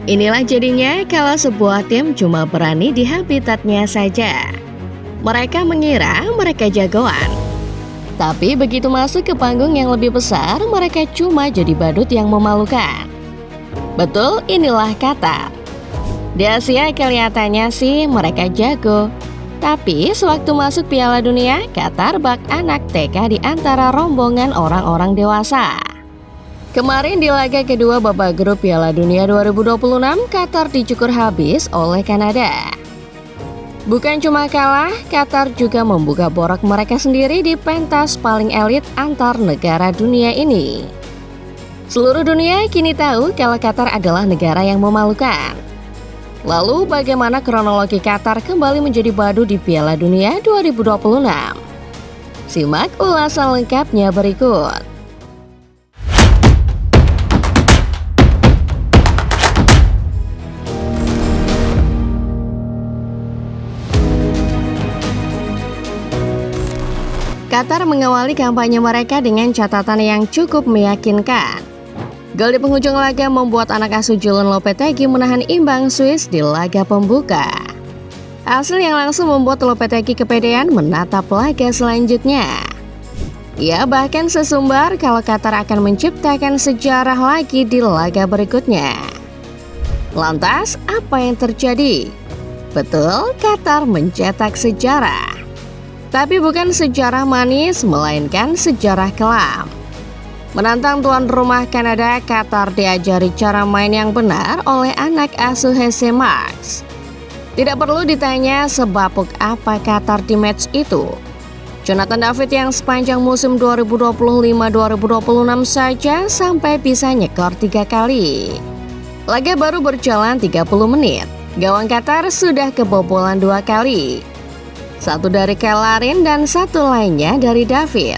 Inilah jadinya kalau sebuah tim cuma berani di habitatnya saja. Mereka mengira mereka jagoan. Tapi begitu masuk ke panggung yang lebih besar, mereka cuma jadi badut yang memalukan. Betul, inilah Qatar. Di Asia kelihatannya sih mereka jago. Tapi sewaktu masuk Piala Dunia, Qatar bak anak TK di antara rombongan orang-orang dewasa. Kemarin di laga kedua babak grup Piala Dunia 2026, Qatar dicukur habis oleh Kanada. Bukan cuma kalah, Qatar juga membuka borok mereka sendiri di pentas paling elit antar negara dunia ini. Seluruh dunia kini tahu kalau Qatar adalah negara yang memalukan. Lalu bagaimana kronologi Qatar kembali menjadi badut di Piala Dunia 2026? Simak ulasan lengkapnya berikut. Qatar mengawali kampanye mereka dengan catatan yang cukup meyakinkan. Gol di penghujung laga membuat anak asuh Julen Lopetegui menahan imbang Swiss di laga pembuka. Hasil yang langsung membuat Lopetegui kepedean menatap laga selanjutnya. Ia bahkan sesumbar kalau Qatar akan menciptakan sejarah lagi di laga berikutnya. Lantas, apa yang terjadi? Betul, Qatar mencetak sejarah. Tapi bukan sejarah manis, melainkan sejarah kelam. Menantang tuan rumah Kanada, Qatar diajari cara main yang benar oleh anak asuh Jesse Marsch. Tidak perlu ditanya sebabuk apa Qatar di match itu. Jonathan David yang sepanjang musim 2025-2026 saja sampai bisa nyekor 3 kali. Laga baru berjalan 30 menit, gawang Qatar sudah kebobolan 2 kali. Satu dari Kelarin dan satu lainnya dari David.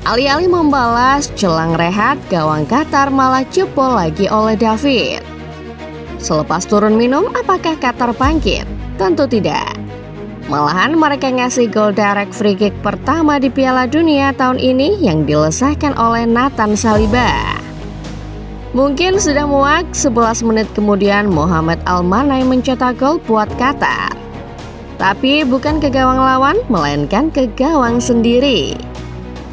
Alih-alih membalas celang rehat, gawang Qatar malah jebol lagi oleh David. Selepas turun minum, apakah Qatar bangkit? Tentu tidak. Malahan mereka ngasih gol direct free kick pertama di Piala Dunia tahun ini yang dilesahkan oleh Nathan Saliba. Mungkin sudah muak, 11 menit kemudian Mohamed Al-Manai mencetak gol buat Qatar. Tapi bukan ke gawang lawan, melainkan ke gawang sendiri.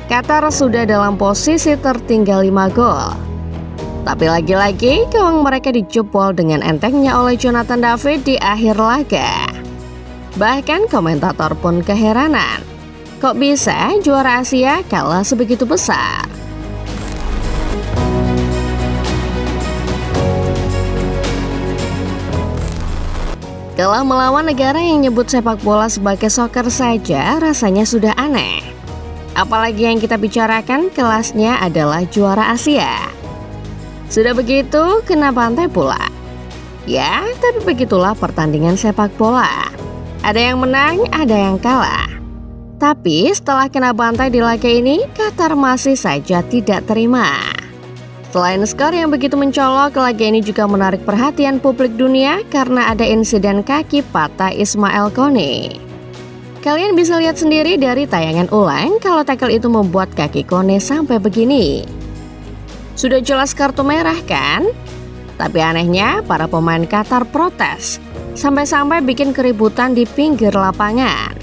Qatar sudah dalam posisi tertinggal 5 gol. Tapi lagi-lagi gawang mereka dijebol dengan entengnya oleh Jonathan David di akhir laga. Bahkan komentator pun keheranan. Kok bisa juara Asia kalah sebegitu besar? Kalah melawan negara yang nyebut sepak bola sebagai soccer saja rasanya sudah aneh. Apalagi yang kita bicarakan kelasnya adalah juara Asia. Sudah begitu, kena bantai pula. Ya, tapi begitulah pertandingan sepak bola. Ada yang menang, ada yang kalah. Tapi setelah kena bantai di laga ini, Qatar masih saja tidak terima. Selain skor yang begitu mencolok, laga ini juga menarik perhatian publik dunia karena ada insiden kaki patah Ismail Kone. Kalian bisa lihat sendiri dari tayangan ulang kalau tackle itu membuat kaki Kone sampai begini. Sudah jelas kartu merah kan? Tapi anehnya para pemain Qatar protes, sampai-sampai bikin keributan di pinggir lapangan.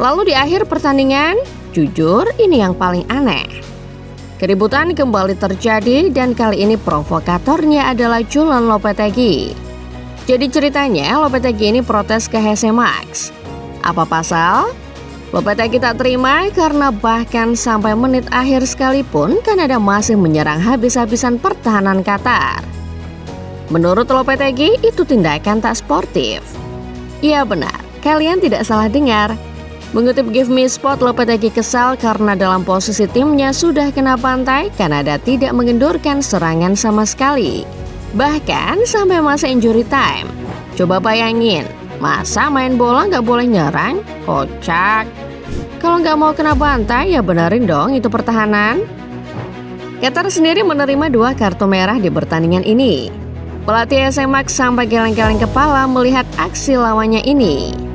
Lalu di akhir pertandingan, jujur ini yang paling aneh. Keributan kembali terjadi dan kali ini provokatornya adalah Julen Lopetegui. Jadi ceritanya Lopetegui ini protes ke Jesse Marsch. Apa pasal? Lopetegui tak terima karena bahkan sampai menit akhir sekalipun Kanada masih menyerang habis-habisan pertahanan Qatar. Menurut Lopetegui itu tindakan tak sportif. Iya benar, kalian tidak salah dengar. Mengutip Give Me Spot, Lopetegui kesal karena dalam posisi timnya sudah kena bantai, Kanada tidak mengendurkan serangan sama sekali. Bahkan sampai masa injury time. Coba bayangin, masa main bola nggak boleh nyerang? Kocak. Kalau nggak mau kena bantai, ya benerin dong itu pertahanan. Qatar sendiri menerima 2 kartu merah di pertandingan ini. Pelatih SM Marsch sampai geleng-geleng kepala melihat aksi lawannya ini.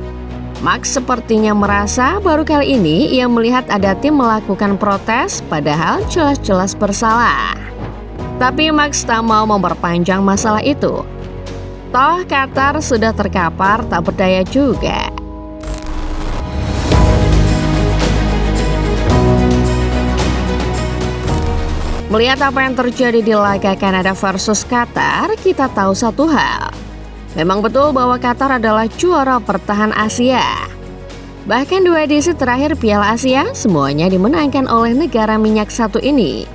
Marsch sepertinya merasa baru kali ini ia melihat ada tim melakukan protes padahal jelas-jelas bersalah. Tapi Marsch tak mau memperpanjang masalah itu. Toh Qatar sudah terkapar tak berdaya juga. Melihat apa yang terjadi di laga Kanada versus Qatar, kita tahu satu hal. Memang betul bahwa Qatar adalah juara bertahan Asia. Bahkan 2 edisi terakhir Piala Asia, semuanya dimenangkan oleh negara minyak satu ini.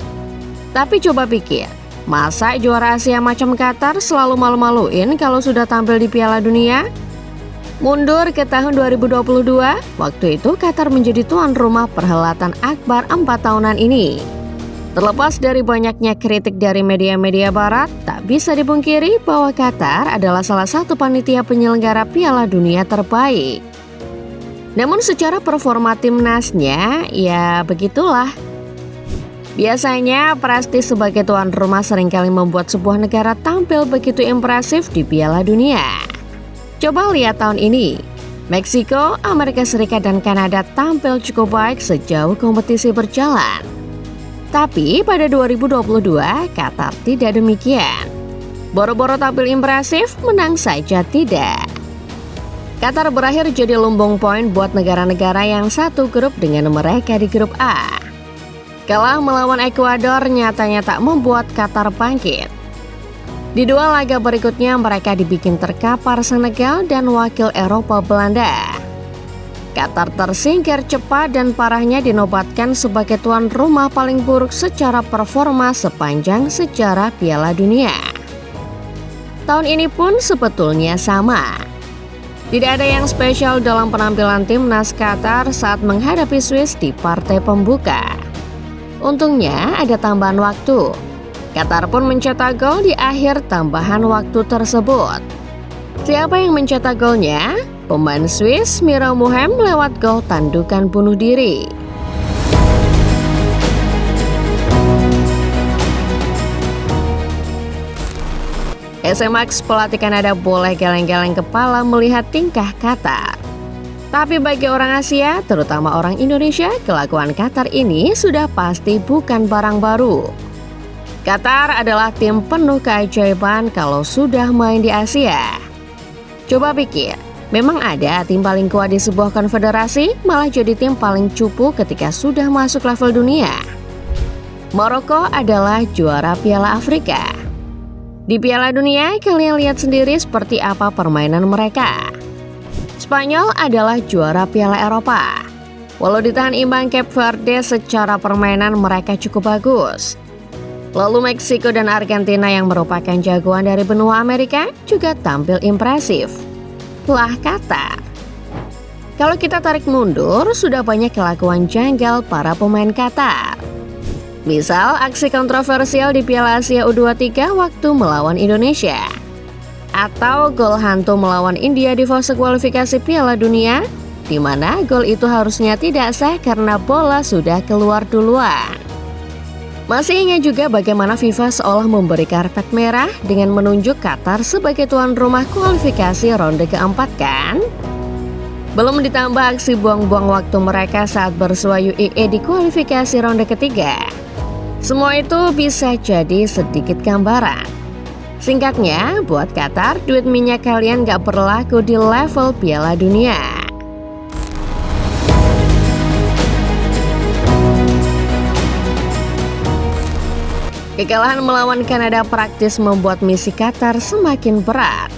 Tapi coba pikir, masa juara Asia macam Qatar selalu malu-maluin kalau sudah tampil di Piala Dunia? Mundur ke tahun 2022, waktu itu Qatar menjadi tuan rumah perhelatan akbar 4 tahunan ini. Terlepas dari banyaknya kritik dari media-media barat, tak bisa dipungkiri bahwa Qatar adalah salah satu panitia penyelenggara Piala Dunia terbaik. Namun secara performa timnasnya, ya begitulah. Biasanya prestis sebagai tuan rumah seringkali membuat sebuah negara tampil begitu impresif di Piala Dunia. Coba lihat tahun ini, Meksiko, Amerika Serikat, dan Kanada tampil cukup baik sejauh kompetisi berjalan. Tapi pada 2022, Qatar tidak demikian. Boro-boro tampil impresif, menang saja tidak. Qatar berakhir jadi lumbung poin buat negara-negara yang satu grup dengan mereka di grup A. Kalah melawan Ekuador nyatanya tak membuat Qatar bangkit. Di 2 laga berikutnya mereka dibikin terkapar Senegal dan wakil Eropa Belanda. Qatar tersingkir cepat dan parahnya dinobatkan sebagai tuan rumah paling buruk secara performa sepanjang sejarah Piala Dunia. Tahun ini pun sebetulnya sama. Tidak ada yang spesial dalam penampilan timnas Qatar saat menghadapi Swiss di partai pembuka. Untungnya ada tambahan waktu. Qatar pun mencetak gol di akhir tambahan waktu tersebut. Siapa yang mencetak golnya? Pemain Swiss Miro Muhem lewat gol tandukan bunuh diri. SMX pelatih Kanada boleh geleng-geleng kepala melihat tingkah Qatar. Tapi bagi orang Asia, terutama orang Indonesia, kelakuan Qatar ini sudah pasti bukan barang baru. Qatar adalah tim penuh keajaiban kalau sudah main di Asia. Coba pikir, memang ada tim paling kuat di sebuah konfederasi, malah jadi tim paling cupu ketika sudah masuk level dunia. Maroko adalah juara Piala Afrika. Di Piala Dunia, kalian lihat sendiri seperti apa permainan mereka. Spanyol adalah juara Piala Eropa. Walau ditahan imbang Cape Verde, secara permainan mereka cukup bagus. Lalu Meksiko dan Argentina yang merupakan jagoan dari benua Amerika juga tampil impresif. Lah Qatar. Kalau kita tarik mundur, sudah banyak kelakuan janggal para pemain Qatar. Misal aksi kontroversial di Piala Asia U23 waktu melawan Indonesia. Atau gol hantu melawan India di fase kualifikasi Piala Dunia, di mana gol itu harusnya tidak sah karena bola sudah keluar duluan. Masih ingat juga bagaimana FIFA seolah memberi karpet merah dengan menunjuk Qatar sebagai tuan rumah kualifikasi ronde keempat kan? Belum ditambah aksi buang-buang waktu mereka saat bersua UAE di kualifikasi ronde ketiga. Semua itu bisa jadi sedikit gambaran. Singkatnya, buat Qatar, duit minyak kalian gak berlaku di level Piala Dunia. Kekalahan melawan Kanada praktis membuat misi Qatar semakin berat.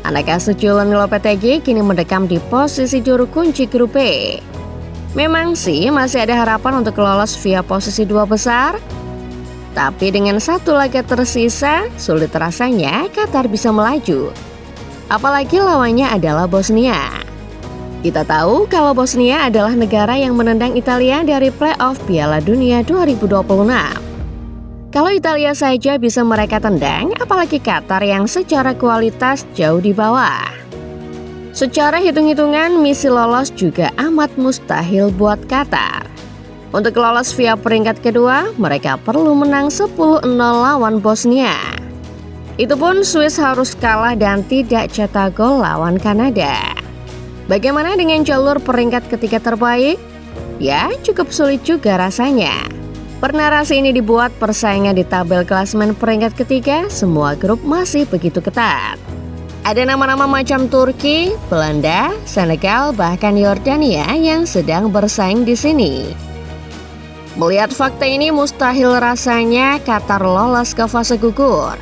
Anak asuh Julen Lopetegui kini mendekam di posisi juru kunci grup B. Memang sih masih ada harapan untuk lolos via posisi 2 besar. Tapi dengan 1 laga tersisa, sulit rasanya Qatar bisa melaju. Apalagi lawannya adalah Bosnia. Kita tahu kalau Bosnia adalah negara yang menendang Italia dari playoff Piala Dunia 2026. Kalau Italia saja bisa mereka tendang, apalagi Qatar yang secara kualitas jauh di bawah. Secara hitung-hitungan, misi lolos juga amat mustahil buat Qatar. Untuk lolos via peringkat kedua, mereka perlu menang 10-0 lawan Bosnia. Itu pun Swiss harus kalah dan tidak cetak gol lawan Kanada. Bagaimana dengan jalur peringkat ketiga terbaik? Ya, cukup sulit juga rasanya. Per narasi ini dibuat persaingan di tabel klasemen peringkat ketiga, semua grup masih begitu ketat. Ada nama-nama macam Turki, Belanda, Senegal, bahkan Yordania yang sedang bersaing di sini. Melihat fakta ini, mustahil rasanya Qatar lolos ke fase gugur.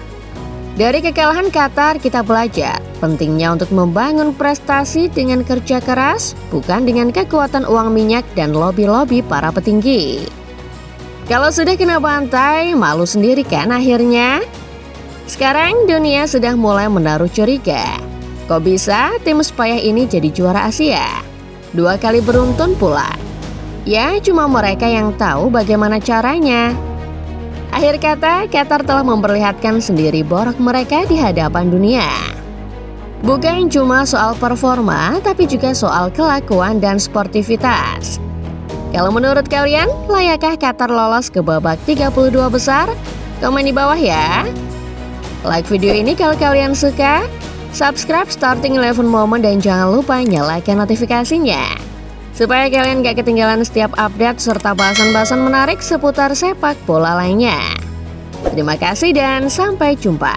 Dari kekalahan Qatar, kita belajar pentingnya untuk membangun prestasi dengan kerja keras, bukan dengan kekuatan uang minyak dan lobi-lobi para petinggi. Kalau sudah kena bantai, malu sendiri kan akhirnya? Sekarang dunia sudah mulai menaruh curiga. Kok bisa tim sepayah ini jadi juara Asia? 2 kali beruntun pula. Ya, cuma mereka yang tahu bagaimana caranya. Akhir kata, Qatar telah memperlihatkan sendiri borok mereka di hadapan dunia. Bukan cuma soal performa, tapi juga soal kelakuan dan sportivitas. Kalau menurut kalian, layakkah Qatar lolos ke babak 32 besar? Komen di bawah ya. Like video ini kalau kalian suka, subscribe Starting 11 Moment dan jangan lupa nyalakan notifikasinya, supaya kalian gak ketinggalan setiap update serta bahasan-bahasan menarik seputar sepak bola lainnya. Terima kasih dan sampai jumpa.